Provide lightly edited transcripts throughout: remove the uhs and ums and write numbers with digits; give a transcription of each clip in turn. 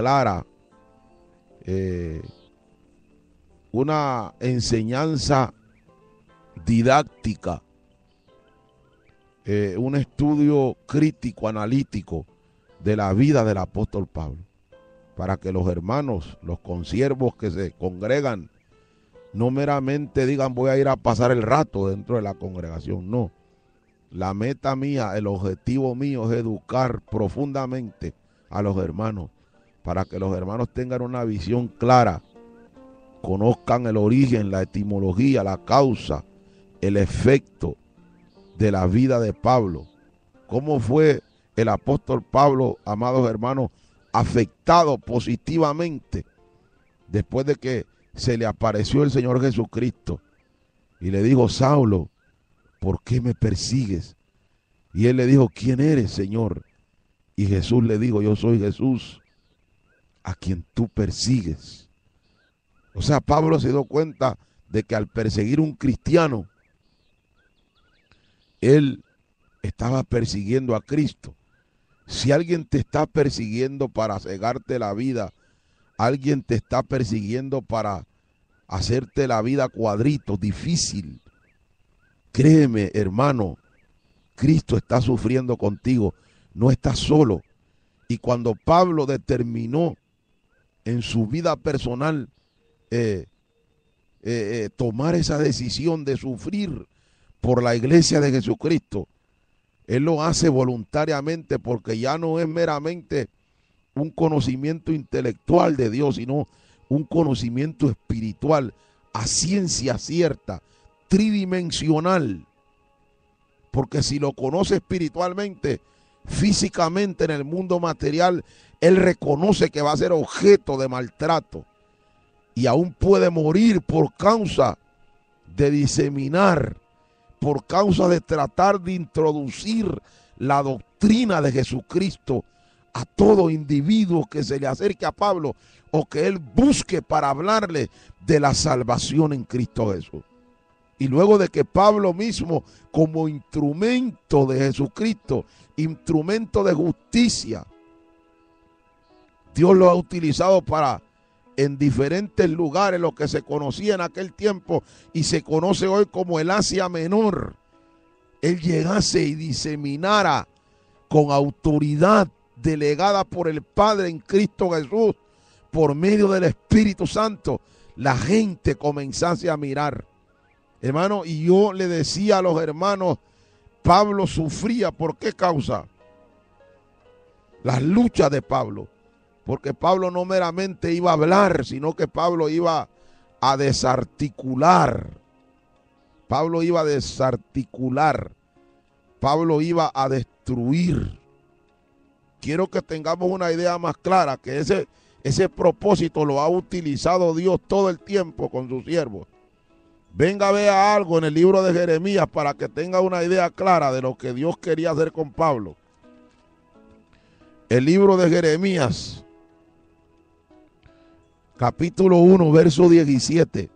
clara, una enseñanza didáctica, un estudio crítico, analítico de la vida del apóstol Pablo, para que los hermanos, los consiervos que se congregan, no meramente digan voy a ir a pasar el rato dentro de la congregación, no. La meta mía, el objetivo mío es educar profundamente a los hermanos, para que los hermanos tengan una visión clara, conozcan el origen, la etimología, la causa, el efecto de la vida de Pablo. ¿Cómo fue el apóstol Pablo, amados hermanos, afectado positivamente después de que se le apareció el Señor Jesucristo y le dijo: Saulo, ¿por qué me persigues? Y él le dijo: ¿quién eres, Señor? Y Jesús le dijo: yo soy Jesús, a quien tú persigues. O sea, Pablo se dio cuenta de que al perseguir un cristiano, él estaba persiguiendo a Cristo. Si alguien te está persiguiendo para cegarte la vida, alguien te está persiguiendo para hacerte la vida cuadrito, difícil, créeme, hermano, Cristo está sufriendo contigo, no estás solo. Y cuando Pablo determinó en su vida personal tomar esa decisión de sufrir por la iglesia de Jesucristo, él lo hace voluntariamente, porque ya no es meramente un conocimiento intelectual de Dios, sino un conocimiento espiritual a ciencia cierta, tridimensional. Porque si lo conoce espiritualmente, físicamente en el mundo material, él reconoce que va a ser objeto de maltrato y aún puede morir por causa de diseminar, por causa de tratar de introducir la doctrina de Jesucristo a todo individuo que se le acerque a Pablo o que él busque para hablarle de la salvación en Cristo Jesús. Y luego de que Pablo mismo, como instrumento de Jesucristo, instrumento de justicia, Dios lo ha utilizado para, en diferentes lugares, lo que se conocía en aquel tiempo y se conoce hoy como el Asia Menor, él llegase y diseminara con autoridad delegada por el Padre en Cristo Jesús, por medio del Espíritu Santo, la gente comenzase a mirar. Hermano, y yo le decía a los hermanos, Pablo sufría, ¿por qué causa? Las luchas de Pablo. Porque Pablo no meramente iba a hablar, sino que Pablo iba a desarticular. Pablo iba a desarticular. Pablo iba a destruir. Quiero que tengamos una idea más clara, que ese propósito lo ha utilizado Dios todo el tiempo con sus siervos. Venga, vea algo en el libro de Jeremías para que tenga una idea clara de lo que Dios quería hacer con Pablo. El libro de Jeremías, capítulo 1, verso 17.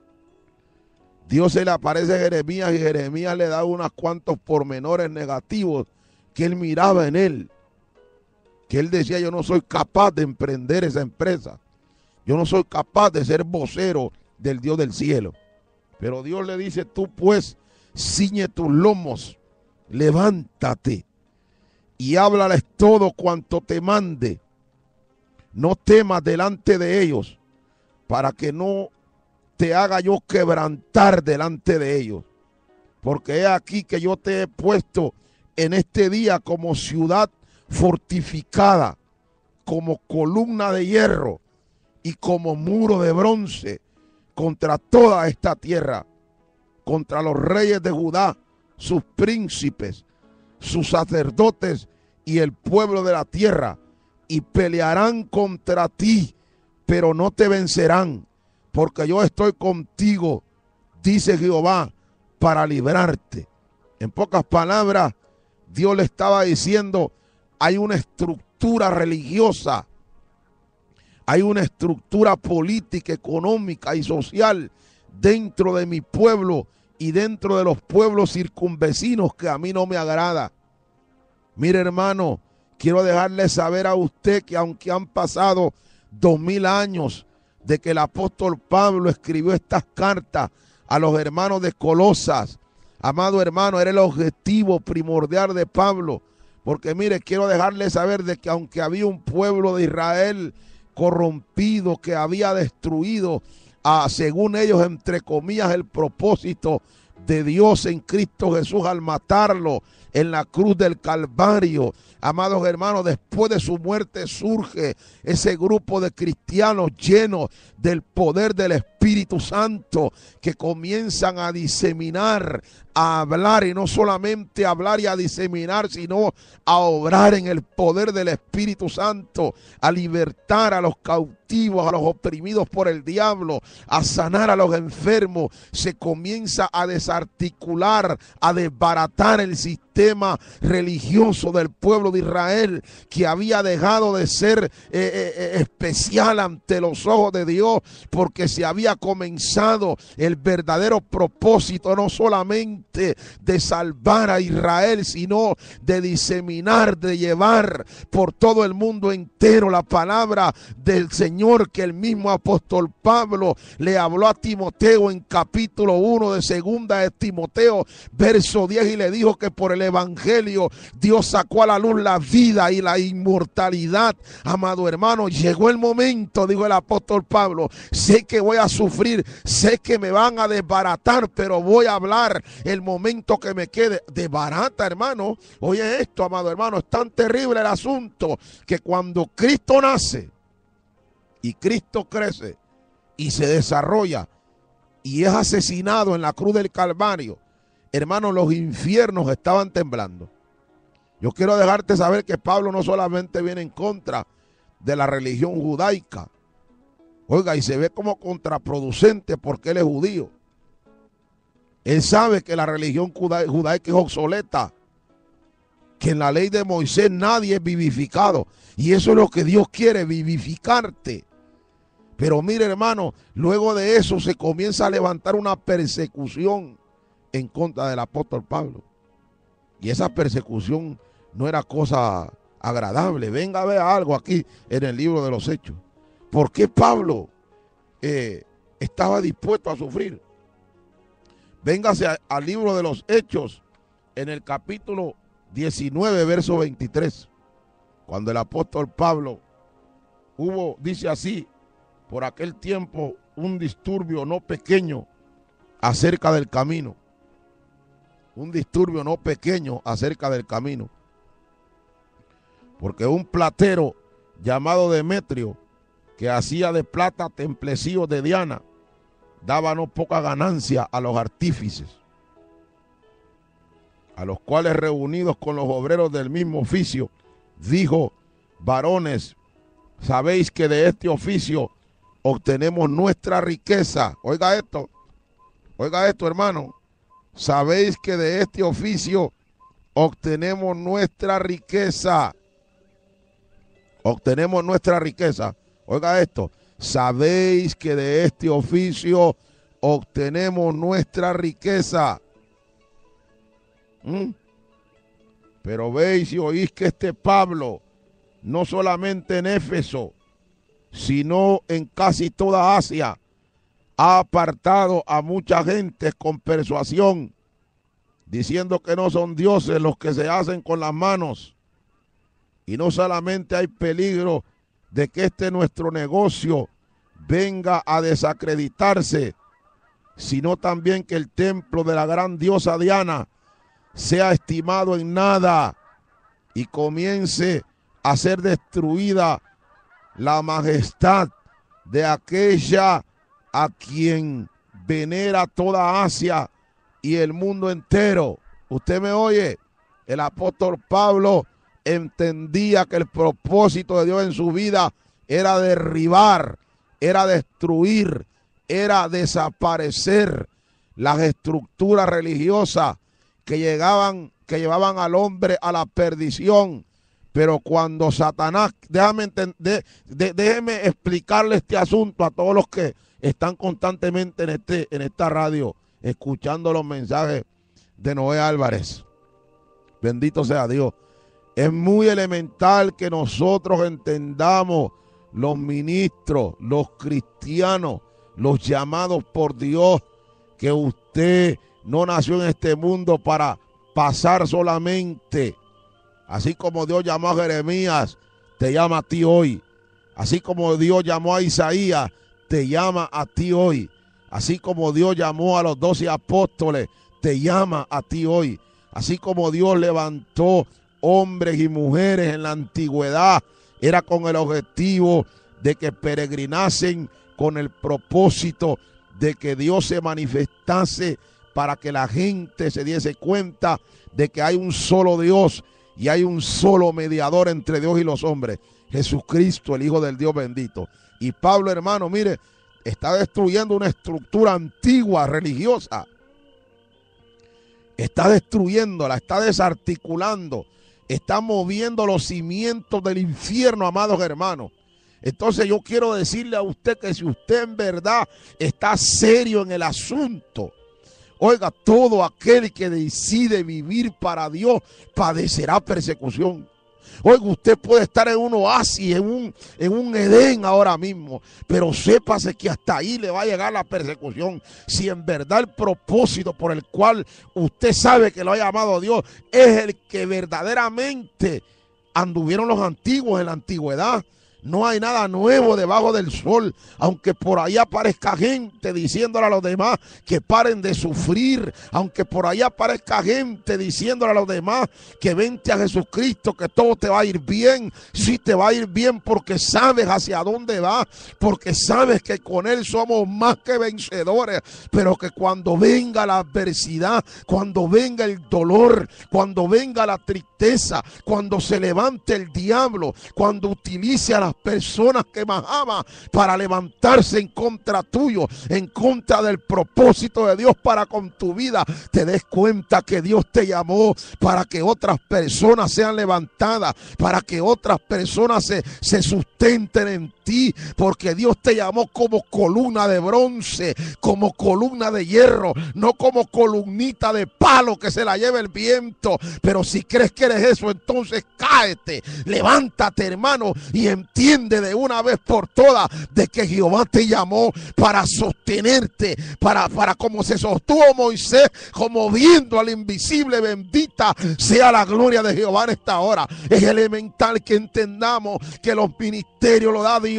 Dios se le aparece a Jeremías y Jeremías le da unos cuantos pormenores negativos que él miraba en él. Que él decía: yo no soy capaz de emprender esa empresa. Yo no soy capaz de ser vocero del Dios del cielo. Pero Dios le dice: tú pues ciñe tus lomos, levántate y háblales todo cuanto te mande. No temas delante de ellos, para que no te haga yo quebrantar delante de ellos. Porque he aquí que yo te he puesto en este día como ciudad fortificada, como columna de hierro y como muro de bronce contra toda esta tierra, contra los reyes de Judá, sus príncipes, sus sacerdotes y el pueblo de la tierra, y pelearán contra ti, pero no te vencerán, porque yo estoy contigo, dice Jehová, para librarte. En pocas palabras, Dios le estaba diciendo: hay una estructura religiosa, hay una estructura política, económica y social dentro de mi pueblo y dentro de los pueblos circunvecinos que a mí no me agrada. Mire, hermano, quiero dejarle saber a usted que aunque han pasado 2000 años de que el apóstol Pablo escribió estas cartas a los hermanos de Colosas. Amado hermano, era el objetivo primordial de Pablo. Porque mire, quiero dejarles saber de que aunque había un pueblo de Israel corrompido que había destruido, según ellos, entre comillas, el propósito de Dios en Cristo Jesús al matarlo en la cruz del Calvario. Amados hermanos, después de su muerte surge ese grupo de cristianos llenos del poder del Espíritu Santo que comienzan a diseminar, a hablar, y no solamente a hablar y a diseminar, sino a obrar en el poder del Espíritu Santo, a libertar a los cautivos, a los oprimidos por el diablo, a sanar a los enfermos. Se comienza a desarticular, a desbaratar el sistema religioso del pueblo de Israel, que había dejado de ser especial ante los ojos de Dios, porque se había comenzado el verdadero propósito, no solamente de salvar a Israel, sino de diseminar, de llevar por todo el mundo entero la palabra del Señor, que el mismo apóstol Pablo le habló a Timoteo en capítulo 1 de segunda de Timoteo, verso 10, y le dijo que por el evangelio Dios sacó a la luz la vida y la inmortalidad. Amado hermano, llegó el momento, dijo el apóstol Pablo, sé que voy a sufrir, sé que me van a desbaratar, pero voy a hablar el momento que me quede. Desbarata, hermano. Oye esto, amado hermano, es tan terrible el asunto que cuando Cristo nace y Cristo crece y se desarrolla y es asesinado en la cruz del Calvario, hermano, los infiernos estaban temblando. Yo quiero dejarte saber que Pablo no solamente viene en contra de la religión judaica, oiga, y se ve como contraproducente porque él es judío. Él sabe que la religión judaica es obsoleta, que en la ley de Moisés nadie es vivificado, y eso es lo que Dios quiere, vivificarte. Pero mire, hermano, luego de eso se comienza a levantar una persecución en contra del apóstol Pablo. Y esa persecución no era cosa agradable. Venga a ver algo aquí en el libro de los Hechos. ¿Por qué Pablo estaba dispuesto a sufrir? Véngase al libro de los Hechos en el capítulo 19, verso 23. Cuando el apóstol Pablo dice así, por aquel tiempo un disturbio no pequeño acerca del camino. Un disturbio no pequeño acerca del camino. Porque un platero llamado Demetrio, que hacía de plata templecillos de Diana, daba no poca ganancia a los artífices, a los cuales, reunidos con los obreros del mismo oficio, dijo: varones, sabéis que de este oficio obtenemos nuestra riqueza. Oiga esto, hermano. Sabéis que de este oficio obtenemos nuestra riqueza. Obtenemos nuestra riqueza. Oiga esto. Sabéis que de este oficio obtenemos nuestra riqueza. Pero veis y oís que este Pablo, no solamente en Éfeso, sino en casi toda Asia, ha apartado a mucha gente con persuasión, diciendo que no son dioses los que se hacen con las manos. Y no solamente hay peligro de que nuestro negocio venga a desacreditarse, sino también que el templo de la gran diosa Diana sea estimado en nada y comience a ser destruida la majestad de aquella a quien venera toda Asia y el mundo entero. Usted me oye, el apóstol Pablo entendía que el propósito de Dios en su vida era derribar, era destruir, era desaparecer las estructuras religiosas que llevaban al hombre a la perdición. Pero cuando Satanás, déjeme explicarle este asunto a todos los que están constantemente en esta radio escuchando los mensajes de Noé Álvarez. Bendito sea Dios. Es muy elemental que nosotros entendamos los ministros, los cristianos, los llamados por Dios, que usted no nació en este mundo para pasar solamente. Así como Dios llamó a Jeremías, te llama a ti hoy. Así como Dios llamó a Isaías, te llama a ti hoy. Así como Dios llamó a los 12 apóstoles, te llama a ti hoy. Así como Dios levantó hombres y mujeres en la antigüedad, era con el objetivo de que peregrinasen, con el propósito de que Dios se manifestase para que la gente se diese cuenta de que hay un solo Dios y hay un solo mediador entre Dios y los hombres, Jesucristo, el Hijo del Dios bendito. Y Pablo, hermano, mire, está destruyendo una estructura antigua religiosa. Está destruyéndola, está desarticulando, está moviendo los cimientos del infierno, amados hermanos. Entonces yo quiero decirle a usted que si usted en verdad está serio en el asunto, oiga, todo aquel que decide vivir para Dios padecerá persecución. Oiga, usted puede estar en un oasis, en un Edén ahora mismo, pero sépase que hasta ahí le va a llegar la persecución. Si en verdad el propósito por el cual usted sabe que lo ha llamado Dios es el que verdaderamente anduvieron los antiguos en la antigüedad. No hay nada nuevo debajo del sol, aunque por ahí aparezca gente diciéndole a los demás que paren de sufrir, aunque por ahí aparezca gente diciéndole a los demás que vente a Jesucristo, que todo te va a ir bien. Sí, te va a ir bien porque sabes hacia dónde vas, porque sabes que con Él somos más que vencedores, pero que cuando venga la adversidad, cuando venga el dolor, cuando venga la tristeza, cuando se levante el diablo, cuando utilice a las personas que más ama para levantarse en contra tuyo, en contra del propósito de Dios para con tu vida, te des cuenta que Dios te llamó para que otras personas sean levantadas, para que otras personas se sustenten en ti, porque Dios te llamó como columna de bronce, como columna de hierro, no como columnita de palo que se la lleve el viento. Pero si crees que eres eso, entonces cáete, levántate, hermano, y entiende de una vez por todas de que Jehová te llamó para sostenerte, para como se sostuvo Moisés, como viendo al invisible. Bendita sea la gloria de Jehová en esta hora. Es elemental que entendamos que los ministerios lo da Dios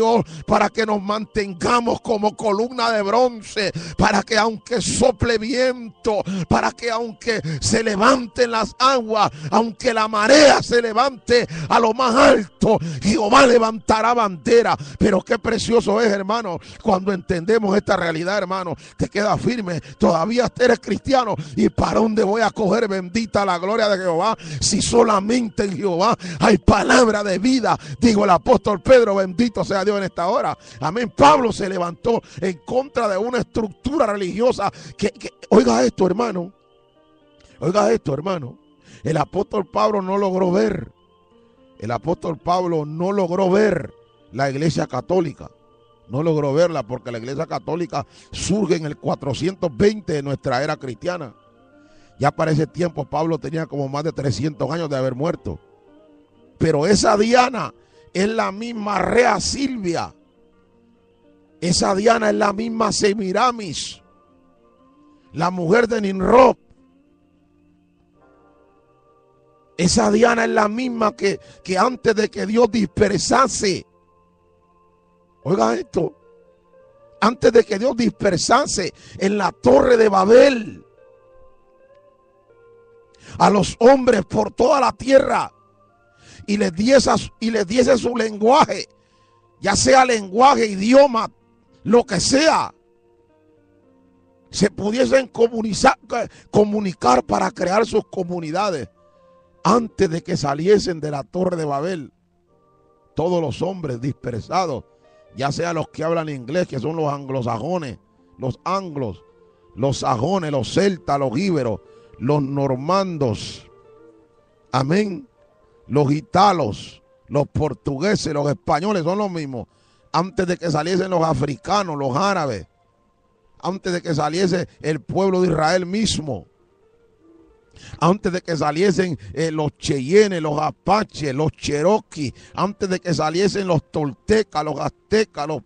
para que nos mantengamos como columna de bronce, para que aunque sople viento, para que aunque se levanten las aguas, aunque la marea se levante a lo más alto, Jehová levantará bandera. Pero qué precioso es, hermano, cuando entendemos esta realidad, hermano. Te queda firme, todavía eres cristiano. ¿Y para dónde voy a coger? Bendita la gloria de Jehová, si solamente en Jehová hay palabra de vida. Digo el apóstol Pedro, bendito sea Dios en esta hora. Amén. Pablo se levantó en contra de una estructura religiosa que oiga esto, hermano. Oiga esto, hermano. El apóstol Pablo no logró ver. El apóstol Pablo no logró ver la iglesia católica. No logró verla porque la iglesia católica surge en el 420 de nuestra era cristiana. Ya para ese tiempo Pablo tenía como más de 300 años de haber muerto. Pero esa Diana es la misma Rea Silvia. Esa Diana es la misma Semiramis, la mujer de Nimrod. Esa Diana es la misma que antes de que Dios dispersase, oiga esto, antes de que Dios dispersase en la torre de Babel a los hombres por toda la tierra y les diese su lenguaje, ya sea lenguaje, idioma, lo que sea, se pudiesen comunicar para crear sus comunidades. Antes de que saliesen de la torre de Babel, todos los hombres dispersados, ya sea los que hablan inglés, que son los anglosajones, los anglos, los sajones, los celtas, los íberos, los normandos, amén, los gitanos, los portugueses, los españoles, son los mismos. Antes de que saliesen los africanos, los árabes, antes de que saliese el pueblo de Israel mismo, antes de que saliesen los Cheyennes, los Apaches, los Cherokee, antes de que saliesen los Toltecas, los Aztecas, los